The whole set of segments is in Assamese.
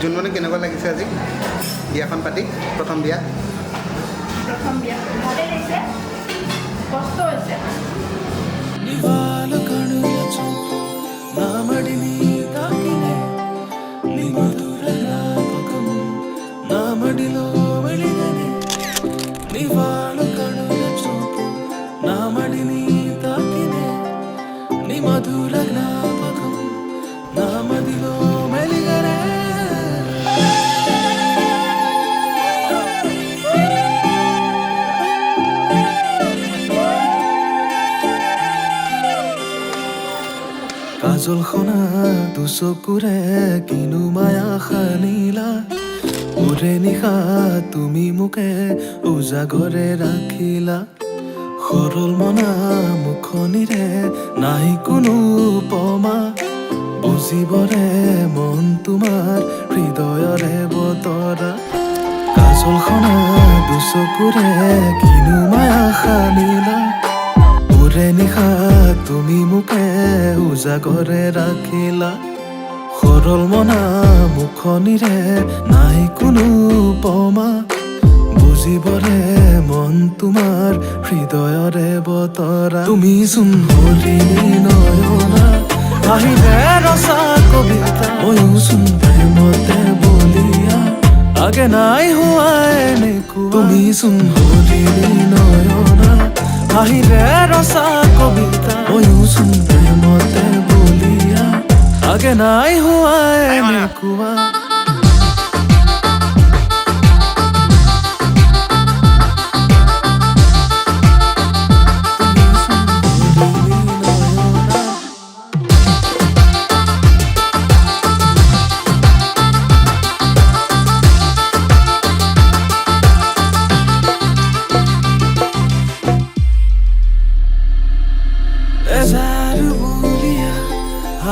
জোনমণি কেনেকুৱা লাগিছে আজি বিয়াখন পাতি প্ৰথম বিয়া ভালে লাগিছে কষ্ট হৈছে నివాల కణుల చూపు నామడిని తాకినే నీ మధుర జ్ఞాపకం నామడిలో వెలిగనే నివాల కణుల చూపు నామడిని తాకినే నీ మధుర జ్ఞాపకం నామదిలో వెలిగనే কাজল খনা দুচকুৰে কিনো মায়া সানিলা ওৰে নিশা তুমি মোকে উজাগৰে ৰাখিলা সৰল মনা মুখনিৰে নাই কোনো উপমা বুজিবৰে মন তোমাৰ হৃদয়ৰে বতৰা কাজল খনা দুচকুৰে কিনো মায়া সানিলা ওৰে নিশা তুমি মোকে উজাগৰে ৰাখিলা সৰল মনা মুখনিৰে নাই কোনো উপমা বুজিবৰে মন তোমাৰ হৃদয়ৰে বতৰা তুমি চোন হৰিণী নয়না আহিলে ৰচা কবিতা ময়ো চোন প্ৰেমতে বলিয়া আগে নাই হোৱা এনেকুৱা তুমি চোন হৰিণী নয়না আহিলে ৰচা কবিতা ময়ো চোন প্ৰেমতে বলিয়া আগে নাই হোৱা এনেকুৱা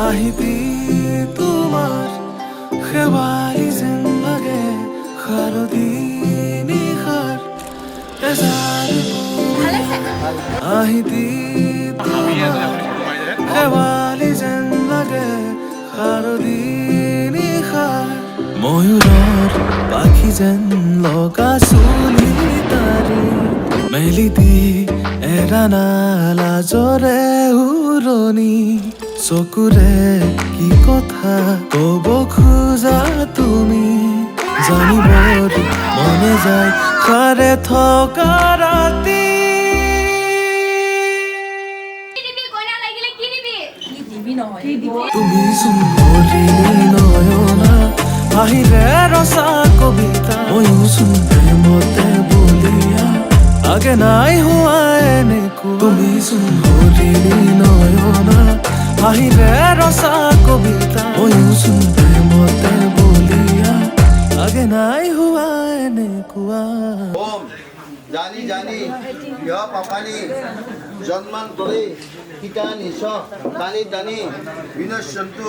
আহিবি তোমাৰ খেৱালি যেন লাগে শাৰদী নিশাৰ আহিবি খেৱালি যেন লাগে শাৰদী নিশাৰ ময়ূৰৰ পাখি যেন লগা চুলি তাৰি মেলি দি এৰা লাজৰে উৰণি চকুৰে কি কথা কব খোজা তুমি জানিবৰ মনে যায় সাৰে থকা ৰাতি তুমি চোন হৰিণী নয়না আহিলে ৰচা কবিতা ময়ো চোন প্ৰেমতে বলিয়া আগে নাই হোৱা এনেকুৱা তুমি চোন হৰিণী নয়না আহিলে ৰচা কবিতা ময়ো চোন প্ৰেমতে বলিয়া আগে নাই হোৱা এনেকুৱা ওম জানি জানি ইয় পাপানি জন্মান কৰি কিতা নিছ টানি টানি বিনশ্যন্তু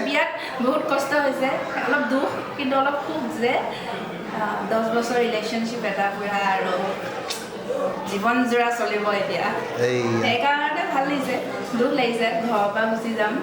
বিয়াত বহুত কষ্ট হৈছে অলপ দুখ কিন্তু অলপ সুখ যে 10 বছৰ ৰিলেশ্যনশ্বিপ এটা পুৰা আৰু জীৱন জোৰা চলিব এতিয়া সেইকাৰণে ভাল লাগিছে দুখ লাগিছে ঘৰৰ পৰা গুচি যাম